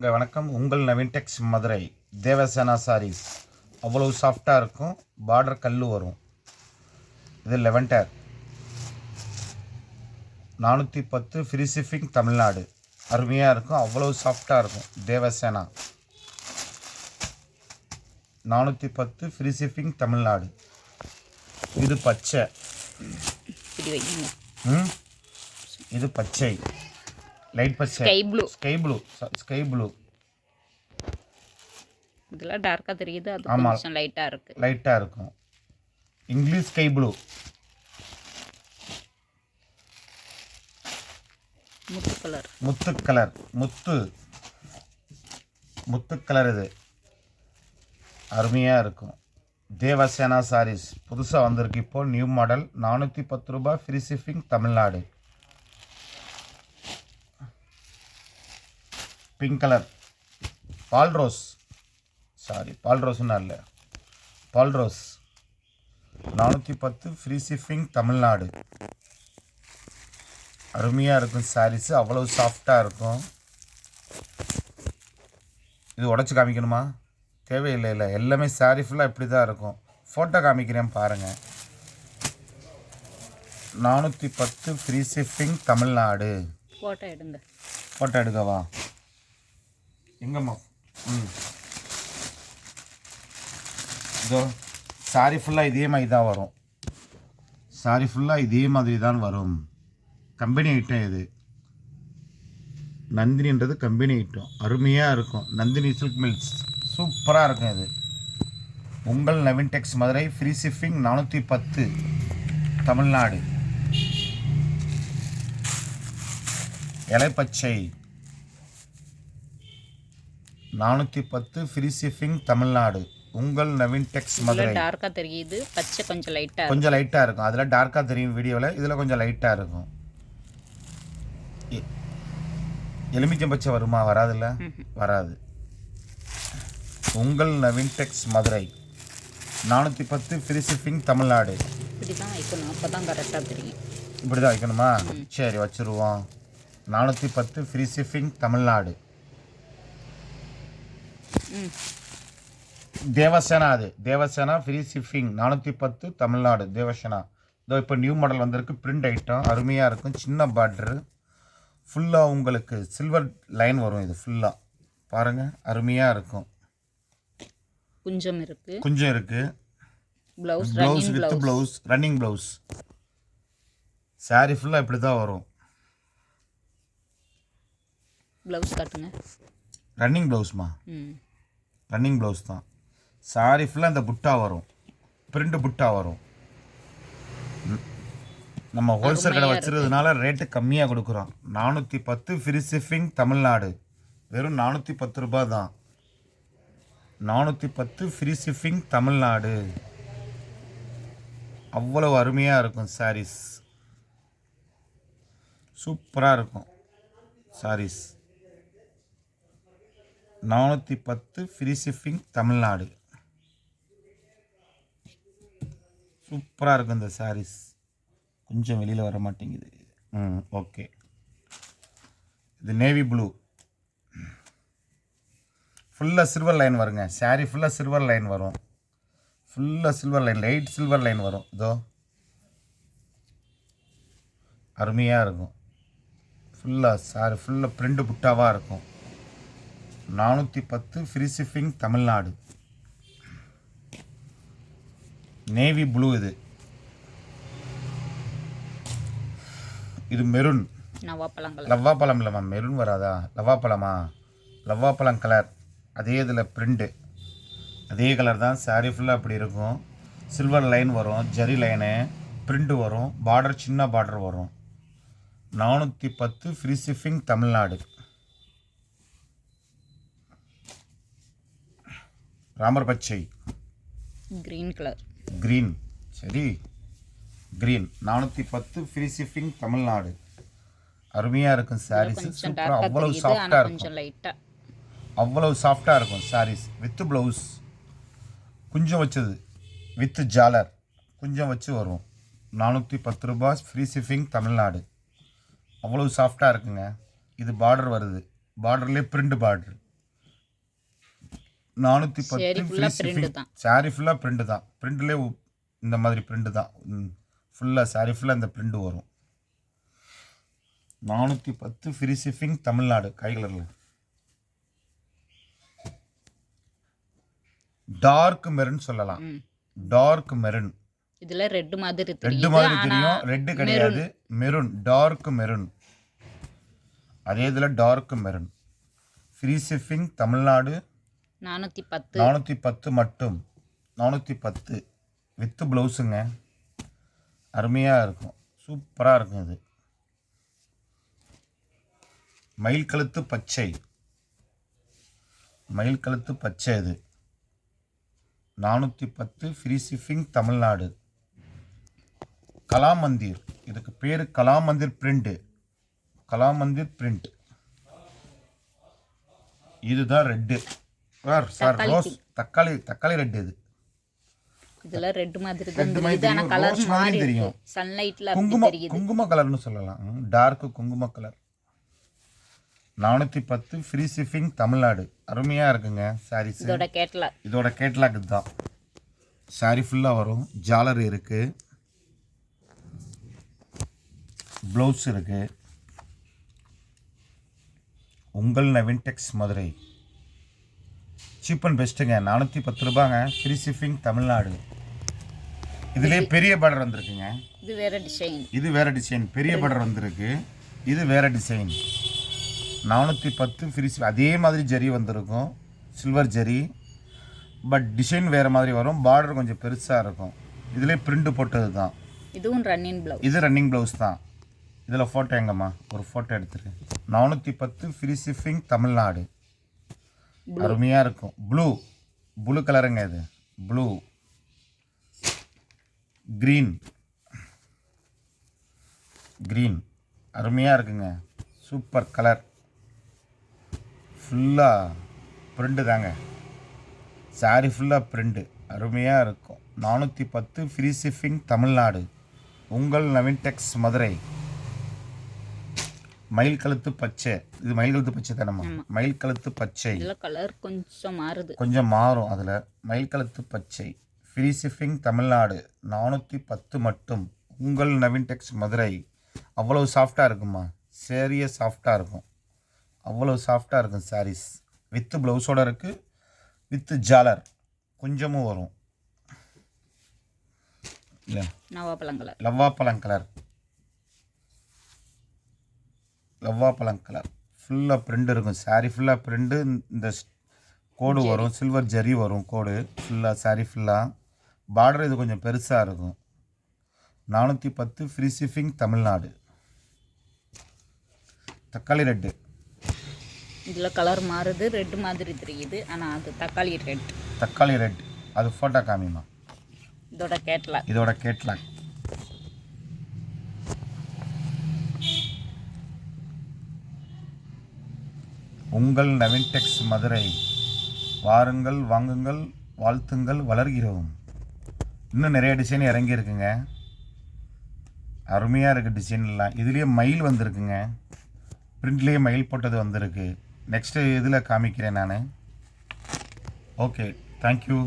வணக்கம். உங்கள் நவீன் டெக்ஸ் மதுரை. தேவசேனா சாரீஸ் அவ்வளோ சாஃப்டாக இருக்கும். பார்டர் கல் வரும். இது 11 டேர் 410 ஃப்ரீ ஷிப்பிங் தமிழ்நாடு. அருமையாக இருக்கும். அவ்வளோ சாஃப்டாக இருக்கும். Devasena 410 free shipping Tamil Nadu. இது பச்சை. இது பச்சை லைட் பச்சை. ஸ்கை ப்ளூ இதெல்லாம் டார்க்கா தெரியுது. அது கொஞ்சம் லைட்டா இருக்கும். English sky blue. முத்து கலர் இது அருமையாக இருக்கும். தேவசேனா சாரீஸ் புதுசாக வந்திருக்கு. இப்போ நியூ மாடல். 410 ரூபாய் free shipping Tamil Nadu. Pink colour பால் ரோஸ் 410 ஃப்ரீ ஷிப்பிங் தமிழ்நாடு. அருமையாக இருக்கும் சாரீஸு. அவ்வளோ சாஃப்டாக இருக்கும். இது உடச்சி காமிக்கணுமா? தேவையில்லை. எல்லாமே சாரீ ஃபுல்லாக இப்படி தான் இருக்கும். ஃபோட்டோ காமிக்கிறேன் பாருங்கள். 410 ஃப்ரீ ஷிப்பிங் தமிழ்நாடு. ஃபோட்டோ எடுக்கவா? எங்கம்மா? இதோ சாரி ஃபுல்லாக இதே மாதிரி தான் வரும். கம்பெனி ஐட்டம் இது. நந்தினின்றது கம்பெனி ஐட்டம். அருமையாக இருக்கும். நந்தினி சில்க் மில்ஸ் சூப்பராக இருக்கும். இது உங்கள் Naveen tex Madurai. Free shipping 410 Tamil Nadu. இலைப்பச்சை 410 ஃப்ரீ ஷிப்பிங் தமிழ்நாடு. உங்கள் நவீன் டெக்ஸ் மதுரை. டார்க்கா தெரியுது. பச்சை கொஞ்சம் லைட்டாக இருக்கும். அதில் டார்க்காக தெரியும் வீடியோவில். இதில் கொஞ்சம் லைட்டாக இருக்கும். எலுமிச்சம் பச்சை வருமா? வராதுல்ல. வராது. உங்கள் Naveen tex Madurai. 410 free shipping Tamil Nadu. இப்படி தான் வைக்கணும். அப்போ தான் கரெக்டாக தெரியும். இப்படி தான் வைக்கணுமா? சரி, வச்சுருவோம். 410 free shipping Tamil Nadu. Devasena free shipping 410 Tamil Nadu. Devasena இதோ இப்போ நியூ மாடல் வந்திருக்கு. பிரிண்ட் ஐட்டம் அருமையாக இருக்கும். சின்ன பார்டரு ஃபுல்லாக உங்களுக்கு சில்வர் லைன் வரும். இது ஃபுல்லாக பாருங்கள். அருமையாக இருக்கும். குஞ்சம் இருக்குது. Blouse with blouse. Running blouse. Sorry ஃபுல்லாக இப்படி தான் வரும். ப்ளவுஸ் காட்டுங்க. ரன்னிங் ப்ளவுஸ் தான். சாரி ஃபுல்லாக இந்த புட்டா வரும். பிரிண்ட் புட்டா வரும். நம்ம ஹோல்சேல் கடை வச்சுருக்கிறதுனால ரேட்டு கம்மியாக கொடுக்குறோம். 410 ஃப்ரீ ஷிப்பிங் தமிழ்நாடு. வெறும் 410 ரூபாய் தான். 410 ஃப்ரீ ஷிப்பிங் தமிழ்நாடு. அவ்வளோ அருமையாக இருக்கும். சாரீஸ் சூப்பராக இருக்கும். Sarees 410 free shipping Tamil Nadu. சூப்பராக இருக்கும் இந்த சாரீஸ். கொஞ்சம் வெளியில் வர மாட்டேங்குது. ஓகே. இது நேவி ப்ளூ. ஃபுல்லாக சில்வர் லைன் வருங்க. சாரீ ஃபுல்லாக சில்வர் லைன் வரும். லைட் சில்வர் லைன் வரும். இதோ அருமையாக இருக்கும். ஃபுல்லாக சாரி ஃபுல்லாக பிரிண்ட் புட்டாவாக இருக்கும். 410 free shipping Tamil Nadu. Navy blue. இது மெரூன். லவ்வாப்பழம் இல்லைம்மா. மெரூன் வராதா? லவ்வாப்பழம் கலர். அதே இதில் பிரிண்ட்டு அதே கலர் தான். சாரீ ஃபுல்லாக அப்படி இருக்கும். சில்வர் லைன் வரும். ஜரி லைனு பிரிண்ட்டு வரும். பார்டர் சின்ன பார்டர் வரும். 410 ஃப்ரீ ஷிப்பிங் தமிழ்நாடு. ராமர் பச்சை. கிரீன். சரி, கிரீன் 410 ஃப்ரீ ஷிப்பிங் தமிழ்நாடு. அருமையாக இருக்கும் சாரீஸ். சூப்பராக அவ்வளோ சாஃப்டாக இருக்கும். Saris with blouse. குஞ்சம் வச்சது வித் ஜாலர். குஞ்சம் வச்சு வரும். 410 ரூபாய் ஃப்ரீ ஷிப்பிங் தமிழ்நாடு. அவ்வளோ சாஃப்டாக இருக்குங்க. இது பார்டர் வருது. பார்டர்லேயே பிரிண்ட் பார்டர். 410 ஃபுல்லா ஃப்ரீ பிரிண்ட் ஷிப்பிங். தான். சாரி ஃபுல்லாக பிரிண்ட் தான். பிரிண்ட்லேயே இந்த மாதிரி பிரிண்ட் தான். ஃபுல்லாக சாரி ஃபுல்லாக இந்த பிரிண்ட் வரும். 410 ஃப்ரீ ஷிப்பிங் தமிழ்நாடு. கை கலரில் டார்க் மெரூன் சொல்லலாம். Dark maroon. இதுல ரெட் மாதிரி ரெட் தெரியுது. மாதிரி ஆனா தெரியும். ரெட் கிடையாது, மெரூன். Dark maroon. அதே இதில் dark maroon. Free shipping Tamil Nadu. 410 மட்டும். 410 வித்து ப்ளவுஸுங்க. அருமையாக இருக்கும், சூப்பராக இருக்கும். இது மயில் கழுத்து பச்சை. மயில் கழுத்து பச்சை. இது 410 ஃப்ரீ ஷிப்பிங் தமிழ்நாடு. கலாமந்திர். இதுக்கு பேர் கலாமந்திர் பிரிண்ட். கலாமந்திர் பிரிண்ட். இதுதான் ரெட்டு சார். ரோஸ் தக்காளி ரெட். இது இதுல ரெட் மாதிரி ரெட் தான் மாதிரி தெரியுது. ஆனா தெரியும். கலர் ரோஸ் மாறி மாதிரி தெரியும். இருக்கு. சன்லைட்ல அப்படி தெரியுது. குங்கும கலர்னு சொல்லலாம். டார்க் குங்கும கலர். 410 free shipping Tamil Nadu. அருமையாக இருக்குங்க சாரீஸ். இதோட கேட்லாக் இதுதான். சாரி ஃபுல்லாக வரும். ஜாலர் இருக்குது, ப்ளவுஸ் இருக்குது. உங்கள் Naveen tex Madurai. Cheap and பெஸ்ட்டுங்க. 410 ரூபாங்க. Free shipping Tamil Nadu. இதுலேயே பெரிய பார்டர் வந்திருக்குங்க. இது வேற டிசைன். இது வேற டிசைன். பெரிய பார்டர் வந்திருக்கு. இது வேற டிசைன். 410 free ship. அதே மாதிரி ஜரி வந்திருக்கும், சில்வர் ஜரி. பட் டிசைன் வேறு மாதிரி வரும். பார்டர் கொஞ்சம் பெருசாக இருக்கும். இதிலே பிரிண்ட் போட்டது தான். இதுவும் ரன்னிங் ப்ளவுஸ். இது ரன்னிங் ப்ளவுஸ் தான். இதில் ஃபோட்டோ எங்கம்மா? ஒரு ஃபோட்டோ எடுத்துரு. 410 ஃப்ரீ ஷிப்பிங் தமிழ்நாடு. அருமையாக இருக்கும். ப்ளூ கலருங்க. இது ப்ளூ க்ரீன். அருமையாக இருக்குங்க. Super colour. ஃபுல்லாக பிரிண்டு தாங்க. சாரி ஃபுல்லாக பிரிண்டு. அருமையாக இருக்கும். 410 ஃப்ரீ ஷிப்பிங் தமிழ்நாடு. உங்கள் நவீன் டெக்ஸ் மதுரை. மயில் கழுத்து பச்சை. இது மயில் கழுத்து பச்சை தானம்மா? மயில் கழுத்து பச்சை. கலர் கொஞ்சம் மாறுது, கொஞ்சம் மாறும். அதில் மயில் கழுத்து பச்சை. Free shipping Tamil Nadu. 410 மட்டும். உங்கள் நவீன் டெக்ஸ் மதுரை. அவ்வளோ சாஃப்டாக இருக்குமா? சேரிய சாஃப்டாக இருக்கும். அவ்வளோ சாஃப்டாக இருக்கும் சாரீஸ். வித்து ப்ளவுஸோடு இருக்குது. வித்து ஜாலர் கொஞ்சமும் வரும். இல்லை, லவ்வாப்பழம் கலர். ஃபுல்லாக பிரிண்ட் இருக்கும். சாரீ ஃபுல்லாக பிரிண்டு. இந்த கோடு வரும், சில்வர் ஜரி வரும் கோடு ஃபுல்லாக. சாரீ ஃபுல்லாக பார்டர் இது கொஞ்சம் பெருசாக இருக்கும். 410 ஃப்ரீ ஷிப்பிங் தமிழ்நாடு. தக்காளி ரெட்டு. இதில் கலர் மாறுது, ரெட் மாதிரி தெரியுது. ஆனால் அது தக்காளி ரெட். அது ஃபோட்டோ காமிமா. இதோட கேட்லாக். உங்கள் நவீன் டெக்ஸ் மதுரை. வாருங்கள், வாங்குங்கள், வாழ்த்துங்கள், வளர்கிறோம். இன்னும் நிறைய டிசைன் இறங்கியிருக்குங்க. அருமையாக இருக்குது டிசைன்லாம். இதுலேயே மயில் வந்திருக்குங்க. பிரிண்ட்லேயே மயில் போட்டது வந்திருக்கு. நெக்ஸ்ட்டு இதில் காமிக்கிறேன் நான். Okay, thank you.